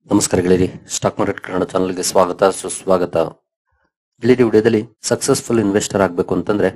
ನಮಸ್ಕಾರ ಗೆಳೆಯರಿ, stock market Kannada ಚಾನಲ್ಗೆ ಸ್ವಾಗತ ಸುಸ್ವಾಗತ. ಗೆಳೆಯರಿ, ವಿಡಿಯೋದಲ್ಲಿ ಸಕ್ಸಸ್ಫುಲ್ ಇನ್ವೆಸ್ಟರ್ ಆಗಬೇಕು ಅಂತಂದ್ರೆ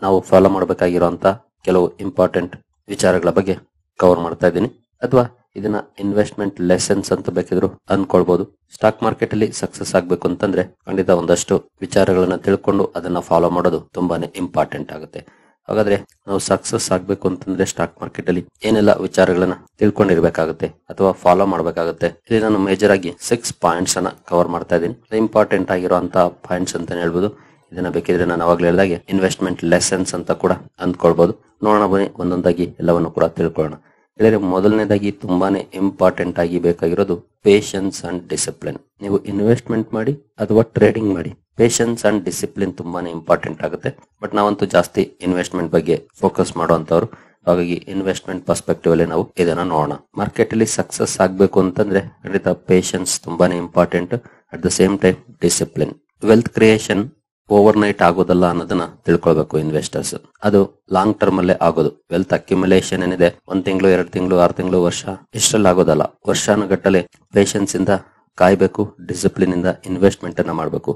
ನಾವು ಫಾಲೋ ಮಾಡಬೇಕಾಗಿರುವಂತ ಕೆಲವು ಇಂಪಾರ್ಟೆಂಟ್ ವಿಚಾರಗಳ ಬಗ್ಗೆ ಕವರ್ ಮಾಡ್ತಾ ಇದ್ದೀನಿ. ಅಥವಾ ಇದನ್ನ ಇನ್ವೆಸ್ಟ್ಮೆಂಟ್ ಲೆಸನ್ಸ್ ಅಂತ ಬೇಕಿದ್ರು ಅನ್ಕೊಳ್ಬಹುದು. ಸ್ಟಾಕ್ ಮಾರ್ಕೆಟ್ ಅಲ್ಲಿ ಸಕ್ಸಸ್ ಆಗಬೇಕು ಅಂತಂದ್ರೆ ಖಂಡಿತ ಒಂದಷ್ಟು ವಿಚಾರಗಳನ್ನ ತಿಳ್ಕೊಂಡು ಅದನ್ನ ಫಾಲೋ ಮಾಡೋದು ತುಂಬಾನೇ ಇಂಪಾರ್ಟೆಂಟ್ ಆಗುತ್ತೆ. ಹಾಗಾದ್ರೆ ನಾವು ಸಕ್ಸಸ್ ಆಗ್ಬೇಕು ಅಂತಂದ್ರೆ ಸ್ಟಾಕ್ ಮಾರ್ಕೆಟ್ ಅಲ್ಲಿ ಏನೆಲ್ಲ ವಿಚಾರಗಳನ್ನ ತಿಳ್ಕೊಂಡಿರ್ಬೇಕಾಗುತ್ತೆ ಅಥವಾ ಫಾಲೋ ಮಾಡ್ಬೇಕಾಗುತ್ತೆ. ಇಲ್ಲಿ ನಾನು ಮೇಜರ್ ಆಗಿ 6 ಪಾಯಿಂಟ್ಸ್ ಅನ್ನ ಕವರ್ ಮಾಡ್ತಾ ಇದ್ದೀನಿ. ಇಂಪಾರ್ಟೆಂಟ್ ಆಗಿರುವಂತಹ ಪಾಯಿಂಟ್ಸ್ ಅಂತಾನೆ ಹೇಳ್ಬೋದು. ಇದನ್ನ ಬೇಕಿದ್ರೆ ನಾನು ಅವಾಗಲೇ ಹೇಳಿದಾಗೆ ಇನ್ವೆಸ್ಟ್ಮೆಂಟ್ ಲೆಸನ್ಸ್ ಅಂತ ಕೂಡ ಅಂದ್ಕೊಳ್ಬಹುದು. ನೋಡೋಣ ಬನ್ನಿ, ಒಂದೊಂದಾಗಿ ಎಲ್ಲವನ್ನು ಕೂಡ ತಿಳ್ಕೊಳ್ಳೋಣ. ಹೇಳಿದ್ರೆ ಮೊದಲನೇದಾಗಿ ತುಂಬಾನೇ ಇಂಪಾರ್ಟೆಂಟ್ ಆಗಿ ಬೇಕಾಗಿರೋದು ಪೇಷನ್ಸ್ ಅಂಡ್ ಡಿಸಿಪ್ಲಿನ್. ನೀವು ಇನ್ವೆಸ್ಟ್ಮೆಂಟ್ ಮಾಡಿ ಅಥವಾ ಟ್ರೇಡಿಂಗ್ ಮಾಡಿ, ಪೇಷನ್ಸ್ ಅಂಡ್ ಡಿಸಿಪ್ಲಿನ್ ತುಂಬಾನೇ ಇಂಪಾರ್ಟೆಂಟ್ ಆಗುತ್ತೆ. ಬಟ್ ನಾವಂತೂ ಜಾಸ್ತಿ ಇನ್ವೆಸ್ಟ್ಮೆಂಟ್ ಬಗ್ಗೆ ಫೋಕಸ್ ಮಾಡುವಂತವ್ರು, ಹಾಗಾಗಿ ಇನ್ವೆಸ್ಟ್ಮೆಂಟ್ ಪರ್ಸ್ಪೆಕ್ಟಿವ್ ಅಲ್ಲಿ ನಾವು ಇದನ್ನ ನೋಡೋಣ. ಮಾರ್ಕೆಟ್ ಅಲ್ಲಿ ಸಕ್ಸಸ್ ಆಗ್ಬೇಕು ಅಂತಂದ್ರೆ ಖಂಡಿತ ಪೇಷನ್ಸ್ ತುಂಬಾನೇ important. At the same time discipline. Wealth creation overnight ಆಗೋದಲ್ಲ ಅನ್ನೋದನ್ನ ತಿಳ್ಕೊಳ್ಬೇಕು ಇನ್ವೆಸ್ಟರ್ಸ್. ಅದು ಲಾಂಗ್ ಟರ್ಮ್ ಅಲ್ಲೇ ಆಗೋದು. ವೆಲ್ತ್ ಅಕ್ಯುಮುಲೇಷನ್ ಏನಿದೆ 1 ತಿಂಗಳು 2 ತಿಂಗಳು 6 ತಿಂಗಳು ವರ್ಷ ಇಷ್ಟರಲ್ಲಿ ಆಗೋದಲ್ಲ. ವರ್ಷಾನುಗಟ್ಟಲೆ ಪೇಷನ್ಸ್ ಇಂದ ಕಾಯ್ಬೇಕು, ಡಿಸಿಪ್ಲಿನ್ ಇಂದ ಇನ್ವೆಸ್ಟ್ಮೆಂಟ್ ಅನ್ನ ಮಾಡಬೇಕು.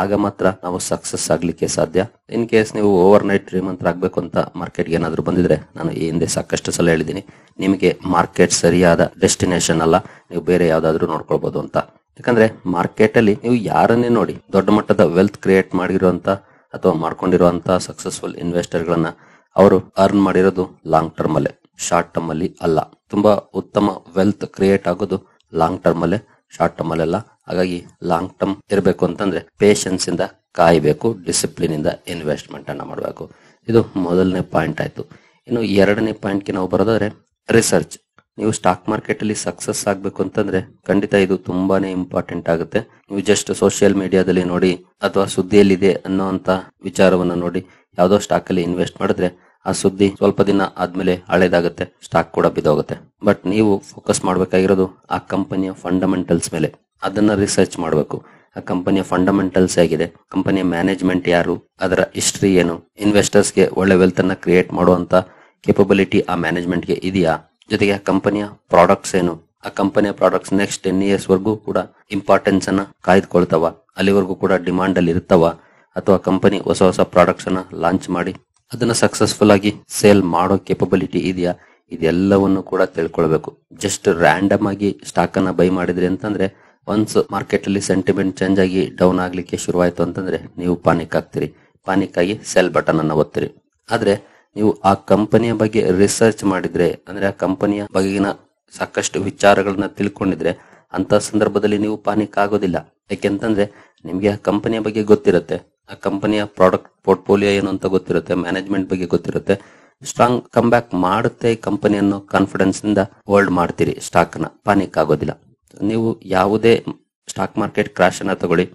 ಆಗ ಮಾತ್ರ ನಾವು ಸಕ್ಸಸ್ ಆಗ್ಲಿಕ್ಕೆ ಸಾಧ್ಯ. ಇನ್ ಕೇಸ್ ನೀವು ಓವರ್ ನೈಟ್ ಶ್ರೀಮಂತರಾಗಬೇಕು ಅಂತ ಮಾರ್ಕೆಟ್ಗೆ ಏನಾದ್ರು ಬಂದಿದ್ರೆ, ನಾನು ಈ ಹಿಂದೆ ಸಾಕಷ್ಟು ಸಲ ಹೇಳಿದ್ದೀನಿ, ನಿಮಗೆ ಮಾರ್ಕೆಟ್ ಸರಿಯಾದ ಡೆಸ್ಟಿನೇಷನ್ ಅಲ್ಲ, ನೀವು ಬೇರೆ ಯಾವ್ದಾದ್ರು ನೋಡ್ಕೊಳ್ಬಹುದು ಅಂತ. ಯಾಕಂದ್ರೆ ಮಾರ್ಕೆಟ್ ಅಲ್ಲಿ ನೀವು ಯಾರನ್ನೇ ನೋಡಿ, ದೊಡ್ಡ ಮಟ್ಟದ ವೆಲ್ತ್ ಕ್ರಿಯೇಟ್ ಮಾಡಿರುವಂತ ಅಥವಾ ಮಾಡ್ಕೊಂಡಿರುವಂತ ಸಕ್ಸಸ್ಫುಲ್ ಇನ್ವೆಸ್ಟರ್ ಗಳನ್ನ ಅವರು ಅರ್ನ್ ಮಾಡಿರೋದು ಲಾಂಗ್ ಟರ್ಮ್ ಅಲ್ಲೇ, ಶಾರ್ಟ್ ಟರ್ಮ್ ಅಲ್ಲಿ ಅಲ್ಲ. ತುಂಬಾ ಉತ್ತಮ ವೆಲ್ತ್ ಕ್ರಿಯೇಟ್ ಆಗೋದು ಲಾಂಗ್ ಟರ್ಮ್ ಅಲ್ಲೇ, ಶಾರ್ಟ್ ಟರ್ಮ್ ಅಲ್ಲೆಲ್ಲ. ಹಾಗಾಗಿ ಲಾಂಗ್ ಟರ್ಮ್ ಇರಬೇಕು ಅಂತಂದ್ರೆ ಪೇಷನ್ಸ್ ಇಂದ ಕಾಯಬೇಕು, ಡಿಸಿಪ್ಲಿನ್ ಇಂದ ಇನ್ವೆಸ್ಟ್ಮೆಂಟ್ ಅನ್ನ ಮಾಡಬೇಕು. ಇದು ಮೊದಲನೇ ಪಾಯಿಂಟ್ ಆಯ್ತು. ಇನ್ನು ಎರಡನೇ ಪಾಯಿಂಟ್ಗೆ ನಾವು ಬರೋದಾದ್ರೆ ರಿಸರ್ಚ್. ನೀವು ಸ್ಟಾಕ್ ಮಾರ್ಕೆಟ್ ಅಲ್ಲಿ ಸಕ್ಸಸ್ ಆಗ್ಬೇಕು ಅಂತಂದ್ರೆ ಖಂಡಿತ ಇದು ತುಂಬಾನೇ ಇಂಪಾರ್ಟೆಂಟ್ ಆಗುತ್ತೆ. ನೀವು ಜಸ್ಟ್ ಸೋಷಿಯಲ್ ಮೀಡಿಯಾದಲ್ಲಿ ನೋಡಿ ಅಥವಾ ಸುದ್ದಿಯಲ್ಲಿದೆ ಅನ್ನೋಂತ ವಿಚಾರವನ್ನ ನೋಡಿ ಯಾವ್ದೋ ಸ್ಟಾಕ್ ಅಲ್ಲಿ ಇನ್ವೆಸ್ಟ್ ಮಾಡಿದ್ರೆ ಆ ಸುದ್ದಿ ಸ್ವಲ್ಪ ದಿನ ಆದ್ಮೇಲೆ ಹಳೇದಾಗುತ್ತೆ, ಸ್ಟಾಕ್ ಕೂಡ ಬಿದ್ದೋಗುತ್ತೆ. ಬಟ್ ನೀವು ಫೋಕಸ್ ಮಾಡ್ಬೇಕಾಗಿರೋದು ಆ ಕಂಪನಿಯ ಫಂಡಮೆಂಟಲ್ಸ್ ಮೇಲೆ. ಅದನ್ನ ರಿಸರ್ಚ್ ಮಾಡಬೇಕು. ಆ ಕಂಪನಿಯ ಫಂಡಮೆಂಟಲ್ಸ್ ಹೇಗಿದೆ, ಕಂಪನಿಯ ಮ್ಯಾನೇಜ್ಮೆಂಟ್ ಯಾರು, ಅದರ ಹಿಸ್ಟ್ರಿ ಏನು, ಇನ್ವೆಸ್ಟರ್ಸ್ಗೆ ಒಳ್ಳೆ ವೆಲ್ತ್ ಅನ್ನ ಕ್ರಿಯೇಟ್ ಮಾಡುವಂತ ಕೆಪಬಿಲಿಟಿ ಆ ಮ್ಯಾನೇಜ್ಮೆಂಟ್ ಗೆ ಇದೆಯಾ, ಜೊತೆಗೆ ಆ ಕಂಪನಿಯ ಪ್ರಾಡಕ್ಟ್ಸ್ ಏನು, ಆ ಕಂಪನಿಯ ಪ್ರಾಡಕ್ಟ್ಸ್ ನೆಕ್ಸ್ಟ್ 10 years ವರೆಗೂ ಕೂಡ ಇಂಪಾರ್ಟೆನ್ಸ್ ಅನ್ನ ಕಾಯ್ದುಕೊಳ್ತಾವ, ಅಲ್ಲಿವರೆಗೂ ಕೂಡ ಡಿಮಾಂಡ್ ಅಲ್ಲಿ ಇರ್ತಾವ, ಅಥವಾ ಕಂಪನಿ ಹೊಸ ಹೊಸ ಪ್ರಾಡಕ್ಟ್ಸ್ ಅನ್ನ ಲಾಂಚ್ ಮಾಡಿ ಅದನ್ನ ಸಕ್ಸಸ್ಫುಲ್ ಆಗಿ ಸೇಲ್ ಮಾಡೋ ಕೆಪಬಿಲಿಟಿ ಇದೆಯಾ, ಇದೆಲ್ಲವನ್ನು ಕೂಡ ತಿಳ್ಕೊಳ್ಬೇಕು. ಜಸ್ಟ್ ರ್ಯಾಂಡಮ್ ಆಗಿ ಸ್ಟಾಕ್ ಅನ್ನ ಬೈ ಮಾಡಿದ್ರಿ ಅಂತಂದ್ರೆ ಒನ್ಸ್ ಮಾರ್ಕೆಟ್ ಅಲ್ಲಿ ಸೆಂಟಿಮೆಂಟ್ ಚೇಂಜ್ ಆಗಿ ಡೌನ್ ಆಗ್ಲಿಕ್ಕೆ ಶುರುವಾಯ್ತು ಅಂತಂದ್ರೆ ನೀವು ಪಾನಿಕ್ ಆಗ್ತೀರಿ. ಪಾನಿಕ್ ಆಗಿ ಸೆಲ್ ಬಟನ್ ಅನ್ನ ಒತ್ತಿರಿ. ಆದ್ರೆ ನೀವು ಆ ಕಂಪನಿಯ ಬಗ್ಗೆ ರಿಸರ್ಚ್ ಮಾಡಿದ್ರೆ, ಅಂದ್ರೆ ಆ ಕಂಪನಿಯ ಬಗೆಗಿನ ಸಾಕಷ್ಟು ವಿಚಾರಗಳನ್ನ ತಿಳ್ಕೊಂಡಿದ್ರೆ ಅಂತ ಸಂದರ್ಭದಲ್ಲಿ ನೀವು ಪಾನಿಕ್ ಆಗೋದಿಲ್ಲ. ಯಾಕೆಂತಂದ್ರೆ ನಿಮ್ಗೆ ಆ ಕಂಪನಿಯ ಬಗ್ಗೆ ಗೊತ್ತಿರುತ್ತೆ, ಆ ಕಂಪನಿಯ ಪ್ರಾಡಕ್ಟ್ ಪೋರ್ಟ್ಫೋಲಿಯೋ ಏನು ಅಂತ ಗೊತ್ತಿರುತ್ತೆ, ಮ್ಯಾನೇಜ್ಮೆಂಟ್ ಬಗ್ಗೆ ಗೊತ್ತಿರುತ್ತೆ. ಸ್ಟ್ರಾಂಗ್ ಕಮ್ ಬ್ಯಾಕ್ ಮಾಡುತ್ತೆ ಈ ಕಂಪನಿ ಅನ್ನೋ ಕಾನ್ಫಿಡೆನ್ಸ್ ಇಂದ ಹೋಲ್ಡ್ ಮಾಡ್ತೀರಿ ಸ್ಟಾಕ್ ನ, ಪಾನಿಕ್ ಆಗೋದಿಲ್ಲ. ನೀವು ಯಾವುದೇ ಸ್ಟಾಕ್ ಮಾರ್ಕೆಟ್ ಕ್ರಾಶ್ ಅನ್ನ ತಗೊಳ್ಳಿ,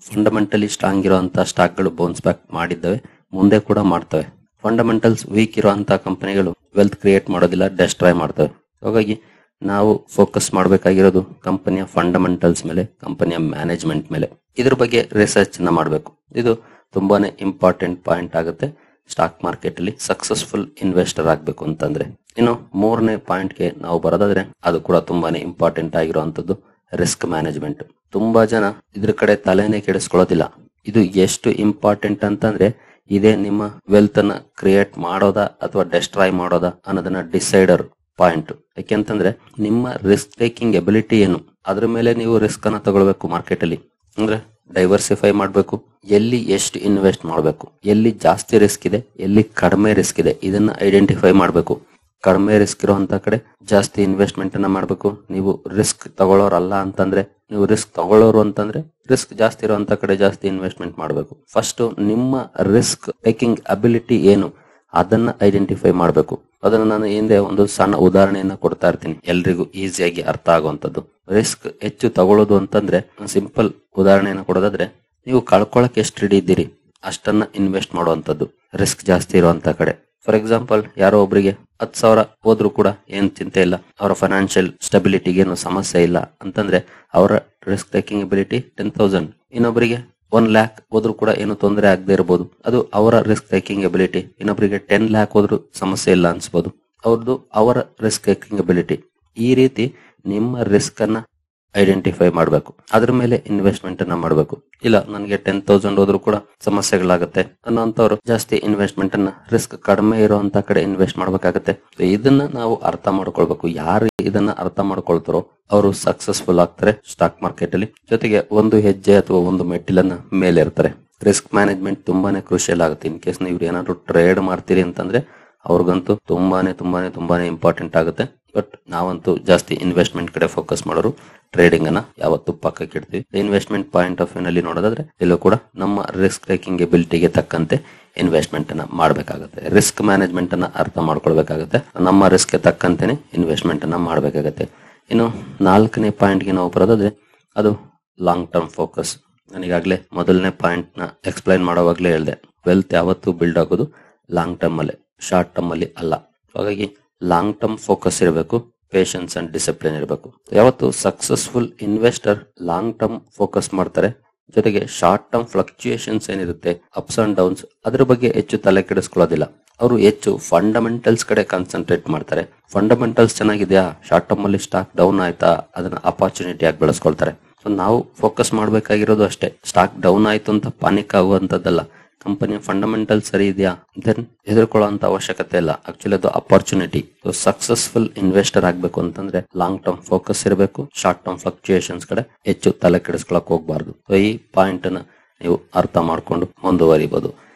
ಫಂಡಮೆಂಟಲಿ ಸ್ಟ್ರಾಂಗ್ ಇರುವಂತಹ ಸ್ಟಾಕ್ ಗಳು ಬೌನ್ಸ್ ಬ್ಯಾಕ್ ಮಾಡಿದ್ದವೆ, ಮುಂದೆ ಕೂಡ ಮಾಡ್ತವೆ. ಫಂಡಮೆಂಟಲ್ಸ್ ವೀಕ್ ಇರುವಂತಹ ಕಂಪನಿಗಳು ವೆಲ್ತ್ ಕ್ರಿಯೇಟ್ ಮಾಡೋದಿಲ್ಲ, ಡೆಸ್ಟ್ರಾಯ್ ಮಾಡ್ತವೆ. ಹಾಗಾಗಿ ನಾವು ಫೋಕಸ್ ಮಾಡಬೇಕಾಗಿರೋದು ಕಂಪನಿಯ ಫಂಡಮೆಂಟಲ್ಸ್ ಮೇಲೆ, ಕಂಪನಿಯ ಮ್ಯಾನೇಜ್ಮೆಂಟ್ ಮೇಲೆ. ಇದ್ರ ಬಗ್ಗೆ ರಿಸರ್ಚ್ ನ ಮಾಡಬೇಕು. ಇದು ತುಂಬಾನೇ ಇಂಪಾರ್ಟೆಂಟ್ ಪಾಯಿಂಟ್ ಆಗುತ್ತೆ ಸ್ಟಾಕ್ ಮಾರ್ಕೆಟ್ ಅಲ್ಲಿ ಸಕ್ಸಸ್ಫುಲ್ ಇನ್ವೆಸ್ಟರ್ ಆಗ್ಬೇಕು ಅಂತಂದ್ರೆ. ಇನ್ನು ಮೂರನೇ ಪಾಯಿಂಟ್ ಗೆ ನಾವು ಬರೋದಾದ್ರೆ ಅದು ಕೂಡ ತುಂಬಾನೇ ಇಂಪಾರ್ಟೆಂಟ್ ಆಗಿರುವಂತದ್ದು ರಿಸ್ಕ್ ಮ್ಯಾನೇಜ್ಮೆಂಟ್. ತುಂಬಾ ಜನ ಇದ್ರ ಕಡೆ ತಲೆನೇ ಕೆಡಿಸ್ಕೊಳ್ಳೋದಿಲ್ಲ. ಇದು ಎಷ್ಟು ಇಂಪಾರ್ಟೆಂಟ್ ಅಂತಂದ್ರೆ ಇದೇ ನಿಮ್ಮ ವೆಲ್ತ್ ಅನ್ನ ಕ್ರಿಯೇಟ್ ಮಾಡೋದಾ ಅಥವಾ ಡೆಸ್ಟ್ರಾಯ್ ಮಾಡೋದಾ ಅನ್ನೋದನ್ನ ಡಿಸೈಡರ್ ಪಾಯಿಂಟ್. ಯಾಕೆಂತಂದ್ರೆ ನಿಮ್ಮ ರಿಸ್ಕ್ ಟೇಕಿಂಗ್ ಎಬಿಲಿಟಿ ಏನು, ಅದ್ರ ಮೇಲೆ ನೀವು ರಿಸ್ಕ್ ಅನ್ನ ತಗೊಳ್ಬೇಕು. ಮಾರ್ಕೆಟ್ ಅಲ್ಲಿ ಅಂದ್ರೆ ಡೈವರ್ಸಿಫೈ ಮಾಡಬೇಕು, ಎಲ್ಲಿ ಎಷ್ಟು ಇನ್ವೆಸ್ಟ್ ಮಾಡಬೇಕು, ಎಲ್ಲಿ ಜಾಸ್ತಿ ರಿಸ್ಕ್ ಇದೆ, ಎಲ್ಲಿ ಕಡಿಮೆ ರಿಸ್ಕ್ ಇದೆ, ಇದನ್ನ ಐಡೆಂಟಿಫೈ ಮಾಡಬೇಕು. ಕಡಿಮೆ ರಿಸ್ಕ್ ಇರುವಂತ ಕಡೆ ಜಾಸ್ತಿ ಇನ್ವೆಸ್ಟ್ಮೆಂಟ್ ಅನ್ನ ಮಾಡಬೇಕು. ನೀವು ರಿಸ್ಕ್ ತಗೊಳ್ಳೋರಲ್ಲ ಅಂತಂದ್ರೆ, ನೀವು ರಿಸ್ಕ್ ತಗೊಳ್ಳೋರು ಅಂತಂದ್ರೆ ರಿಸ್ಕ್ ಜಾಸ್ತಿ ಇರುವಂತ ಕಡೆ ಜಾಸ್ತಿ ಇನ್ವೆಸ್ಟ್ಮೆಂಟ್ ಮಾಡಬೇಕು. ಫಸ್ಟ್ ನಿಮ್ಮ ರಿಸ್ಕ್ ಟೇಕಿಂಗ್ ಅಬಿಲಿಟಿ ಏನು ಅದನ್ನ ಐಡೆಂಟಿಫೈ ಮಾಡಬೇಕು. ಅದನ್ನ ನಾನು ಹಿಂದೆ ಒಂದು ಸಣ್ಣ ಉದಾಹರಣೆಯನ್ನ ಕೊಡ್ತಾ ಇರ್ತೀನಿ, ಎಲ್ರಿಗೂ ಈಸಿಯಾಗಿ ಅರ್ಥ ಆಗುವಂತದ್ದು. ರಿಸ್ಕ್ ಹೆಚ್ಚು ತಗೊಳ್ಳೋದು ಅಂತಂದ್ರೆ ಸಿಂಪಲ್ ಉದಾಹರಣೆಯನ್ನ ಕೊಡೋದಾದ್ರೆ, ನೀವು ಕಳ್ಕೊಳಕ್ ಎಷ್ಟು ರೆಡಿ ಇದ್ದೀರಿ ಅಷ್ಟನ್ನ ಇನ್ವೆಸ್ಟ್ ಮಾಡುವಂತದ್ದು ರಿಸ್ಕ್ ಜಾಸ್ತಿ ಇರುವಂತ ಕಡೆ. ಫಾರ್ ಎಕ್ಸಾಂಪಲ್, ಯಾರೋ ಒಬ್ಬರಿಗೆ 10,000 ಹೋದ್ರು ಕೂಡ ಏನ್ ಚಿಂತೆ ಇಲ್ಲ, ಅವರ ಫೈನಾನ್ಷಿಯಲ್ ಸ್ಟೆಬಿಲಿಟಿಗೆ ಏನು ಸಮಸ್ಯೆ ಇಲ್ಲ ಅಂತಂದ್ರೆ ಅವರ ರಿಸ್ಕ್ ಟೇಕಿಂಗ್ ಎಬಿಲಿಟಿ 10,000. ಇನ್ನೊಬ್ಬರಿಗೆ 1 lakh ಹೋದ್ರು ಕೂಡ ಏನು ತೊಂದರೆ ಆಗದೆ ಇರಬಹುದು, ಅದು ಅವರ ರಿಸ್ಕ್ ಟೇಕಿಂಗ್ ಎಬಿಲಿಟಿ. ಇನ್ನೊಬ್ಬರಿಗೆ 10 lakh ಹೋದ್ರು ಸಮಸ್ಯೆ ಇಲ್ಲ ಅನ್ಸ್ಬೋದು, ಅವ್ರದ್ದು ಅವರ ರಿಸ್ಕ್ ಟೇಕಿಂಗ್ ಎಬಿಲಿಟಿ. ಈ ರೀತಿ ನಿಮ್ಮ ರಿಸ್ಕ್ ಅನ್ನ ಐಡೆಂಟಿಫೈ ಮಾಡಬೇಕು, ಅದ್ರ ಮೇಲೆ ಇನ್ವೆಸ್ಟ್ಮೆಂಟ್ ಅನ್ನ ಮಾಡಬೇಕು. ಇಲ್ಲ ನನಗೆ 10,000 ಹೋದ್ರು ಕೂಡ ಸಮಸ್ಯೆಗಳಾಗುತ್ತೆ ಅನ್ನೋಂಥವ್ರು ಜಾಸ್ತಿ ಇನ್ವೆಸ್ಟ್ಮೆಂಟ್ ಅನ್ನ ರಿಸ್ಕ್ ಕಡಿಮೆ ಇರುವಂತ ಕಡೆ ಇನ್ವೆಸ್ಟ್ ಮಾಡ್ಬೇಕಾಗತ್ತೆ. ಇದನ್ನ ನಾವು ಅರ್ಥ ಮಾಡ್ಕೊಳ್ಬೇಕು. ಯಾರು ಇದನ್ನ ಅರ್ಥ ಮಾಡ್ಕೊಳ್ತಾರೋ ಅವರು ಸಕ್ಸಸ್ಫುಲ್ ಆಗ್ತಾರೆ ಸ್ಟಾಕ್ ಮಾರ್ಕೆಟ್ ಅಲ್ಲಿ. ಜೊತೆಗೆ ಒಂದು ಹೆಜ್ಜೆ ಅಥವಾ ಒಂದು ಮೆಟ್ಟಿಲನ್ನ ಮೇಲೆ ಇರ್ತಾರೆ. ರಿಸ್ಕ್ ಮ್ಯಾನೇಜ್ಮೆಂಟ್ ತುಂಬಾನೇ ಕ್ರೂಷಿಯಲ್ ಆಗುತ್ತೆ. ಇನ್ ಕೇಸ್ ನೀವು ಏನಾದ್ರು ಟ್ರೇಡ್ ಮಾಡ್ತೀರಿ ಅಂತಂದ್ರೆ ಅವ್ರಿಗಂತೂ ತುಂಬಾನೇ ಇಂಪಾರ್ಟೆಂಟ್ ಆಗುತ್ತೆ. ಬಟ್ ನಾವಂತೂ ಜಾಸ್ತಿ ಇನ್ವೆಸ್ಟ್ಮೆಂಟ್ ಕಡೆ ಫೋಕಸ್ ಮಾಡೋರು, ಟ್ರೇಡಿಂಗ್ ಅನ್ನ ಯಾವತ್ತೂ ಪಕ್ಕಕ್ಕೆ ಇಡ್ತೀವಿ. ಇನ್ವೆಸ್ಟ್ಮೆಂಟ್ ಪಾಯಿಂಟ್ ಆಫ್ ವ್ಯೂ ನಲ್ಲಿ ನೋಡೋದಾದ್ರೆ ಇಲ್ಲೂ ಕೂಡ ನಮ್ಮ ರಿಸ್ಕ್ ಟೇಕಿಂಗ್ ಎಬಿಲಿಟಿಗೆ ತಕ್ಕಂತೆ ಇನ್ವೆಸ್ಟ್ಮೆಂಟ್ ಅನ್ನ ಮಾಡಬೇಕಾಗುತ್ತೆ. ರಿಸ್ಕ್ ಮ್ಯಾನೇಜ್ಮೆಂಟ್ ಅನ್ನ ಅರ್ಥ ಮಾಡ್ಕೊಳ್ಬೇಕಾಗುತ್ತೆ. ನಮ್ಮ ರಿಸ್ಕ್ ಗೆ ತಕ್ಕಂತೆನೆ ಇನ್ವೆಸ್ಟ್ಮೆಂಟ್ ಅನ್ನ ಮಾಡಬೇಕಾಗುತ್ತೆ. ಇನ್ನು 4ನೇ ಪಾಯಿಂಟ್ಗೆ ನಾವು ಬರೋದಾದ್ರೆ ಅದು ಲಾಂಗ್ ಟರ್ಮ್ ಫೋಕಸ್. ನನಗಾಗ್ಲೇ ಮೊದಲನೇ ಪಾಯಿಂಟ್ ನ ಎಕ್ಸ್ಪ್ಲೈನ್ ಮಾಡೋವಾಗ್ಲೇ ಹೇಳಿದೆ, ವೆಲ್ತ್ ಯಾವತ್ತೂ ಬಿಲ್ಡ್ ಆಗೋದು ಲಾಂಗ್ ಟರ್ಮ್ ಅಲ್ಲಿ, ಶಾರ್ಟ್ ಟರ್ಮ್ ಅಲ್ಲಿ ಅಲ್ಲ. ಹಾಗಾಗಿ ಲಾಂಗ್ ಟರ್ಮ್ ಫೋಕಸ್ ಇರಬೇಕು, ಪೇಷನ್ಸ್ ಅಂಡ್ ಡಿಸಿಪ್ಲಿನ್ ಇರಬೇಕು. ಯಾವತ್ತು successful investor long term focus ಮಾಡ್ತಾರೆ. ಜೊತೆಗೆ ಶಾರ್ಟ್ ಟರ್ಮ್ ಫ್ಲಕ್ಚುಯೇಷನ್ಸ್ ಏನಿರುತ್ತೆ, ಅಪ್ಸ್ ಅಂಡ್ ಡೌನ್ಸ್, ಅದ್ರ ಬಗ್ಗೆ ಹೆಚ್ಚು ತಲೆ ಕೆಡಿಸ್ಕೊಳ್ಳೋದಿಲ್ಲ. ಅವರು ಹೆಚ್ಚು ಫಂಡಮೆಂಟಲ್ಸ್ ಕಡೆ ಕಾನ್ಸಂಟ್ರೇಟ್ ಮಾಡ್ತಾರೆ. ಫಂಡಮೆಂಟಲ್ಸ್ ಚೆನ್ನಾಗಿದೆಯಾ, ಶಾರ್ಟ್ ಟರ್ಮ್ ಅಲ್ಲಿ ಸ್ಟಾಕ್ ಡೌನ್ ಆಯ್ತಾ, ಅದನ್ನ ಅಪಾರ್ಚುನಿಟಿ ಆಗಿ ಬೆಳೆಸ್ಕೊಳ್ತಾರೆ. ಸೊ ನಾವು ಫೋಕಸ್ ಮಾಡಬೇಕಾಗಿರೋದು ಅಷ್ಟೇ, ಸ್ಟಾಕ್ ಡೌನ್ ಆಯ್ತು ಅಂತ ಪಾನಿಕ್ ಆಗುವಂತದ್ದಲ್ಲ. ಕಂಪನಿಯ ಫಂಡಮೆಂಟಲ್ ಸರಿ ಇದೆಯಾ, ದೆನ್ ಹೆದರ್ಕೊಳ್ಳುವಂತ ಅವಶ್ಯಕತೆ ಇಲ್ಲ. ಆಕ್ಚುಲಿ ಅದು ಅಪಾರ್ಚುನಿಟಿ. ಸೊ ಸಕ್ಸಸ್ಫುಲ್ ಇನ್ವೆಸ್ಟರ್ ಆಗ್ಬೇಕು ಅಂತಂದ್ರೆ ಲಾಂಗ್ ಟರ್ಮ್ ಫೋಕಸ್ ಇರಬೇಕು, ಶಾರ್ಟ್ ಟರ್ಮ್ ಫ್ಲಕ್ಚುಯೇಷನ್ಸ್ ಕಡೆ ಹೆಚ್ಚು ತಲೆ ಕೆಡಿಸ್ಕೊಳಕ್ ಹೋಗ್ಬಾರ್ದು. ಸೊ ಈ ಪಾಯಿಂಟ್ ಅನ್ನ ನೀವು ಅರ್ಥ ಮಾಡ್ಕೊಂಡು ಮುಂದುವರಿಬಹುದು.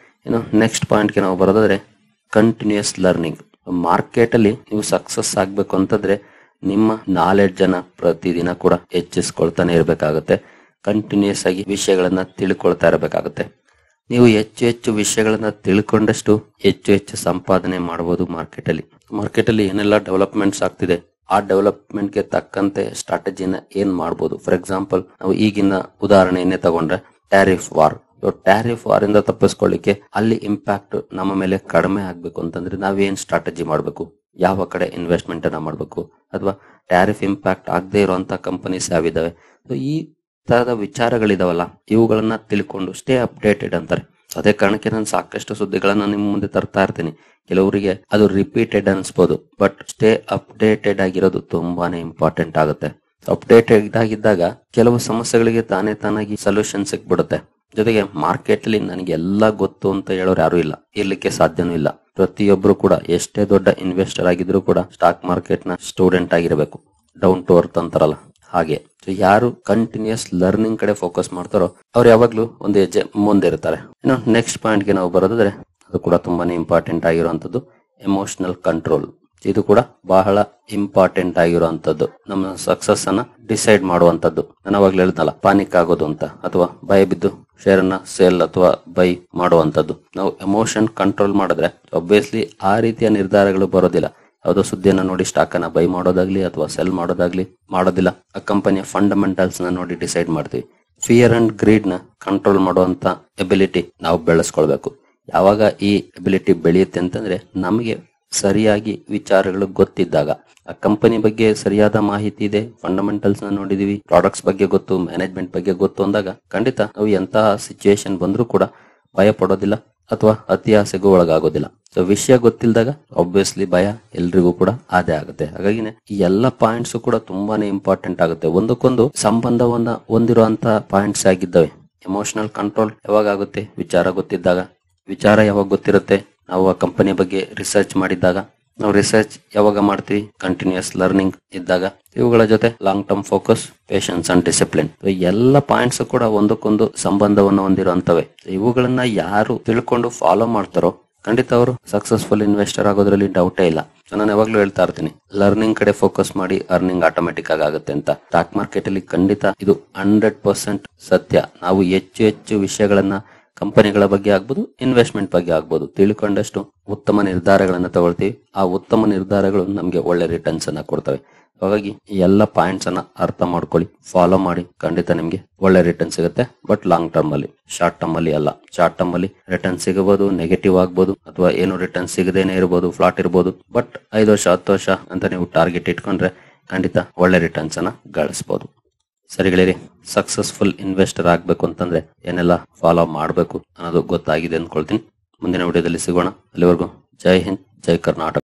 ಇನ್ನು ನೆಕ್ಸ್ಟ್ ಪಾಯಿಂಟ್ಗೆ ನಾವು ಬರೋದಾದ್ರೆ ಕಂಟಿನ್ಯೂಸ್ ಲರ್ನಿಂಗ್. ಮಾರ್ಕೆಟ್ ಅಲ್ಲಿ ನೀವು ಸಕ್ಸಸ್ ಆಗ್ಬೇಕು ಅಂತಂದ್ರೆ ನಿಮ್ಮ ನಾಲೆಡ್ಜ್ ಅನ್ನ ಪ್ರತಿದಿನ ಕೂಡ ಹೆಚ್ಚಿಸ್ಕೊಳ್ತಾನೆ ಇರಬೇಕಾಗುತ್ತೆ. ಕಂಟಿನ್ಯೂಸ್ ಆಗಿ ವಿಷಯಗಳನ್ನ ತಿಳ್ಕೊಳ್ತಾ ಇರಬೇಕಾಗುತ್ತೆ. ನೀವು ಹೆಚ್ಚು ವಿಷಯಗಳನ್ನ ತಿಳ್ಕೊಂಡಷ್ಟು ಹೆಚ್ಚು ಸಂಪಾದನೆ ಮಾಡಬಹುದು. ಮಾರ್ಕೆಟ್ ಅಲ್ಲಿ ಏನೆಲ್ಲ ಡೆವಲಪ್ಮೆಂಟ್ಸ್ ಆಗ್ತಿದೆ, ಆ ಡೆವಲಪ್ಮೆಂಟ್ ಗೆ ತಕ್ಕಂತೆ ಸ್ಟ್ರಾಟಜಿನ ಏನ್ ಮಾಡಬಹುದು. ಫಾರ್ ಎಕ್ಸಾಂಪಲ್ ನಾವು ಈಗಿನ ಉದಾಹರಣೆಯನ್ನೇ ತಗೊಂಡ್ರೆ ಟ್ಯಾರಿಫ್ ವಾರ್. ಟ್ಯಾರಿಫ್ ವಾರ್ ಇಂದ ತಪ್ಪಿಸ್ಕೊಳ್ಳಿಕ್ಕೆ ಅಲ್ಲಿ ಇಂಪ್ಯಾಕ್ಟ್ ನಮ್ಮ ಮೇಲೆ ಕಡಿಮೆ ಆಗ್ಬೇಕು ಅಂತಂದ್ರೆ ನಾವೇನ್ ಸ್ಟ್ರಾಟಜಿ ಮಾಡಬೇಕು, ಯಾವ ಕಡೆ ಇನ್ವೆಸ್ಟ್ಮೆಂಟ್ ಅನ್ನ ಮಾಡಬೇಕು, ಅಥವಾ ಟ್ಯಾರಿಫ್ ಇಂಪ್ಯಾಕ್ಟ್ ಆಗದೆ ಇರುವಂತ ಕಂಪನೀಸ್ ಯಾವಿದಾವೆ. ಸೊ ಈ ತರದ ವಿಚಾರಗಳಿದಾವಲ್ಲ, ಇವುಗಳನ್ನ ತಿಳ್ಕೊಂಡು ಸ್ಟೇ ಅಪ್ಡೇಟೆಡ್ ಅಂತಾರೆ. ಅದೇ ಕಾರಣಕ್ಕೆ ನಾನು ಸಾಕಷ್ಟು ಸುದ್ದಿಗಳನ್ನ ನಿಮ್ಮ ಮುಂದೆ ತರ್ತಾ ಇರ್ತೀನಿ. ಕೆಲವರಿಗೆ ಅದು ರಿಪೀಟೆಡ್ ಅನ್ಸ್ಬೋದು, ಬಟ್ ಸ್ಟೇ ಅಪ್ಡೇಟೆಡ್ ಆಗಿರೋದು ತುಂಬಾನೇ ಇಂಪಾರ್ಟೆಂಟ್ ಆಗುತ್ತೆ. ಅಪ್ಡೇಟೆಡ್ ಆಗಿದ್ದಾಗ ಕೆಲವು ಸಮಸ್ಯೆಗಳಿಗೆ ತಾನಾಗಿ ಸೊಲ್ಯೂಷನ್ ಸಿಕ್ಬಿಡುತ್ತೆ. ಜೊತೆಗೆ ಮಾರ್ಕೆಟ್ ಅಲ್ಲಿ ನನಗೆ ಎಲ್ಲ ಗೊತ್ತು ಅಂತ ಹೇಳೋರು ಯಾರು ಇಲ್ಲ, ಇರ್ಲಿಕ್ಕೆ ಸಾಧ್ಯನೂ ಇಲ್ಲ. ಪ್ರತಿಯೊಬ್ರು ಕೂಡ ಎಷ್ಟೇ ದೊಡ್ಡ ಇನ್ವೆಸ್ಟರ್ ಆಗಿದ್ರು ಕೂಡ ಸ್ಟಾಕ್ ಮಾರ್ಕೆಟ್ ನ ಸ್ಟೂಡೆಂಟ್ ಆಗಿರಬೇಕು. ಡೌನ್ ಟು ಅರ್ತ್ ಅಂತಾರಲ್ಲ ಹಾಗೆ. ಯಾರು ಕಂಟಿನ್ಯೂಸ್ ಲರ್ನಿಂಗ್ ಕಡೆ ಫೋಕಸ್ ಮಾಡ್ತಾರೋ ಅವ್ರು ಯಾವಾಗ್ಲೂ ಒಂದು ಹೆಜ್ಜೆ ಮುಂದೆ ಇರ್ತಾರೆ. ಇನ್ನು ನೆಕ್ಸ್ಟ್ ಪಾಯಿಂಟ್ ಗೆ ನಾವು ಬರೋದಾದ್ರೆ ಅದು ಕೂಡ ತುಂಬಾನೇ ಇಂಪಾರ್ಟೆಂಟ್ ಆಗಿರುವಂತದ್ದು ಎಮೋಷನಲ್ ಕಂಟ್ರೋಲ್. ಇದು ಕೂಡ ಬಹಳ ಇಂಪಾರ್ಟೆಂಟ್ ಆಗಿರುವಂತದ್ದು, ನಮ್ಮ ಸಕ್ಸಸ್ ಅನ್ನ ಡಿಸೈಡ್ ಮಾಡುವಂತದ್ದು. ನಾನು ಅವಾಗ್ಲೂ ಹೇಳ್ದಲ್ಲ, ಪಾನಿಕ್ ಆಗೋದು ಅಂತ ಅಥವಾ ಭಯ ಬಿದ್ದು ಶೇರ್ ಅನ್ನ ಸೇಲ್ ಅಥವಾ ಬೈ ಮಾಡುವಂತದ್ದು. ನಾವು ಎಮೋಷನ್ ಕಂಟ್ರೋಲ್ ಮಾಡಿದ್ರೆ ಒಬ್ವಿಯಸ್ಲಿ ಆ ರೀತಿಯ ನಿರ್ಧಾರಗಳು ಬರೋದಿಲ್ಲ. ಯಾವುದೋ ಸುದ್ದಿಯನ್ನ ನೋಡಿ ಸ್ಟಾಕ್ ಅನ್ನ ಬೈ ಮಾಡೋದಾಗ್ಲಿ ಅಥವಾ ಸೆಲ್ ಮಾಡೋದಾಗ್ಲಿ ಮಾಡೋದಿಲ್ಲ. ಆ ಕಂಪನಿಯ ಫಂಡಮೆಂಟಲ್ಸ್ ನ ನೋಡಿ ಡಿಸೈಡ್ ಮಾಡ್ತೀವಿ. ಫಿಯರ್ ಅಂಡ್ ಗ್ರೀಡ್ ನ ಕಂಟ್ರೋಲ್ ಮಾಡುವಂತ ಎಬಿಲಿಟಿ ನಾವು ಬೆಳೆಸ್ಕೊಳ್ಬೇಕು. ಯಾವಾಗ ಈ ಎಬಿಲಿಟಿ ಬೆಳೆಯುತ್ತೆ ಅಂತಂದ್ರೆ ನಮಗೆ ಸರಿಯಾಗಿ ವಿಚಾರಗಳು ಗೊತ್ತಿದ್ದಾಗ, ಆ ಕಂಪನಿ ಬಗ್ಗೆ ಸರಿಯಾದ ಮಾಹಿತಿ ಇದೆ, ಫಂಡಮೆಂಟಲ್ಸ್ ನ ನೋಡಿದೀವಿ, ಪ್ರಾಡಕ್ಟ್ಸ್ ಬಗ್ಗೆ ಗೊತ್ತು, ಮ್ಯಾನೇಜ್ಮೆಂಟ್ ಬಗ್ಗೆ ಗೊತ್ತು ಅಂದಾಗ ಖಂಡಿತ ನಾವು ಎಂತಹ ಸಿಚುಯೇಷನ್ ಬಂದ್ರೂ ಕೂಡ ಭಯ ಪಡೋದಿಲ್ಲ ಅಥವಾ ಅತಿ ಆಸೆಗೂ ಒಳಗಾಗೋದಿಲ್ಲ. ಸೊ ವಿಷಯ ಗೊತ್ತಿಲ್ದಾಗ ಆಬ್ವಿಯಸ್ಲಿ ಭಯ ಎಲ್ರಿಗೂ ಕೂಡ ಅದೇ ಆಗುತ್ತೆ. ಹಾಗಾಗಿನೇ ಈ ಎಲ್ಲ ಪಾಯಿಂಟ್ಸ್ ಕೂಡ ತುಂಬಾನೇ ಇಂಪಾರ್ಟೆಂಟ್ ಆಗುತ್ತೆ. ಒಂದಕ್ಕೊಂದು ಸಂಬಂಧವನ್ನ ಹೊಂದಿರುವಂತ ಪಾಯಿಂಟ್ಸ್ ಆಗಿದ್ದಾವೆ. ಎಮೋಷನಲ್ ಕಂಟ್ರೋಲ್ ಯಾವಾಗ ಆಗುತ್ತೆ, ವಿಚಾರ ಗೊತ್ತಿದ್ದಾಗ. ವಿಚಾರ ಯಾವಾಗ ಗೊತ್ತಿರುತ್ತೆ, ನಾವು ಆ ಕಂಪನಿ ಬಗ್ಗೆ ರಿಸರ್ಚ್ ಮಾಡಿದ್ದಾಗ. ನಾವು ರಿಸರ್ಚ್ ಯಾವಾಗ ಮಾಡ್ತೀವಿ, ಕಂಟಿನ್ಯೂಸ್ ಲರ್ನಿಂಗ್ ಇದ್ದಾಗ. ಇವುಗಳ ಜೊತೆ long term focus, patience and discipline, ಎಲ್ಲ ಪಾಯಿಂಟ್ಸ್ ಕೂಡ ಒಂದಕ್ಕೊಂದು ಸಂಬಂಧವನ್ನು ಹೊಂದಿರುವಂತವೆ. ಇವುಗಳನ್ನ ಯಾರು ತಿಳ್ಕೊಂಡು ಫಾಲೋ ಮಾಡ್ತಾರೋ ಖಂಡಿತ ಅವರು ಸಕ್ಸಸ್ಫುಲ್ ಇನ್ವೆಸ್ಟರ್ ಆಗೋದ್ರಲ್ಲಿ ಡೌಟೇ ಇಲ್ಲ. ನಾನು ಯಾವಾಗ್ಲೂ ಹೇಳ್ತಾ ಇರ್ತೀನಿ, ಲರ್ನಿಂಗ್ ಕಡೆ ಫೋಕಸ್ ಮಾಡಿ ಅರ್ನಿಂಗ್ ಆಟೋಮೆಟಿಕ್ ಆಗುತ್ತೆ ಅಂತ. ಸ್ಟಾಕ್ ಮಾರ್ಕೆಟ್ ಅಲ್ಲಿ ಖಂಡಿತ ಇದು 100% ಸತ್ಯ. ನಾವು ಹೆಚ್ಚು ವಿಷಯಗಳನ್ನ ಕಂಪನಿಗಳ ಬಗ್ಗೆ ಆಗ್ಬೋದು, ಇನ್ವೆಸ್ಟ್ಮೆಂಟ್ ಬಗ್ಗೆ ಆಗ್ಬೋದು ತಿಳ್ಕೊಂಡಷ್ಟು ಉತ್ತಮ ನಿರ್ಧಾರಗಳನ್ನ ತಗೊಳ್ತೀವಿ. ಆ ಉತ್ತಮ ನಿರ್ಧಾರಗಳು ನಮ್ಗೆ ಒಳ್ಳೆ ರಿಟರ್ನ್ಸ್ ಅನ್ನ ಕೊಡ್ತವೆ. ಹಾಗಾಗಿ ಈ ಎಲ್ಲ ಪಾಯಿಂಟ್ಸ್ ಅನ್ನ ಅರ್ಥ ಮಾಡ್ಕೊಳ್ಳಿ, ಫಾಲೋ ಮಾಡಿ, ಖಂಡಿತ ನಿಮ್ಗೆ ಒಳ್ಳೆ ರಿಟರ್ನ್ ಸಿಗುತ್ತೆ. ಬಟ್ ಲಾಂಗ್ ಟರ್ಮ್ ಅಲ್ಲಿ, ಶಾರ್ಟ್ ಟರ್ಮ್ ಅಲ್ಲಿ ಅಲ್ಲ. ಶಾರ್ಟ್ ಟರ್ಮ್ ಅಲ್ಲಿ ರಿಟರ್ನ್ ಸಿಗಬಹುದು, ನೆಗೆಟಿವ್ ಆಗ್ಬೋದು, ಅಥವಾ ಏನು ರಿಟರ್ನ್ ಸಿಗದೇನೆ ಇರಬಹುದು, ಫ್ಲಾಟ್ ಇರಬಹುದು. ಬಟ್ 5 ವರ್ಷ 10 ವರ್ಷ ಅಂತ ನೀವು ಟಾರ್ಗೆಟ್ ಇಟ್ಕೊಂಡ್ರೆ ಖಂಡಿತ ಒಳ್ಳೆ ರಿಟರ್ನ್ಸ್ ಅನ್ನ ಗಳಿಸಬಹುದು. ಸರಿ ಗೆಳೆಯರಿ, ಸಕ್ಸಸ್ಫುಲ್ ಇನ್ವೆಸ್ಟರ್ ಆಗ್ಬೇಕು ಅಂತಂದ್ರೆ ಏನೆಲ್ಲ ಫಾಲೋ ಮಾಡಬೇಕು ಅನ್ನೋದು ಗೊತ್ತಾಗಿದೆ ಅಂದ್ಕೊಳ್ತೀನಿ. ಮುಂದಿನ ವಿಡಿಯೋದಲ್ಲಿ ಸಿಗೋಣ. ಅಲ್ಲಿವರೆಗೂ ಜೈ ಹಿಂದ್, ಜೈ ಕರ್ನಾಟಕ.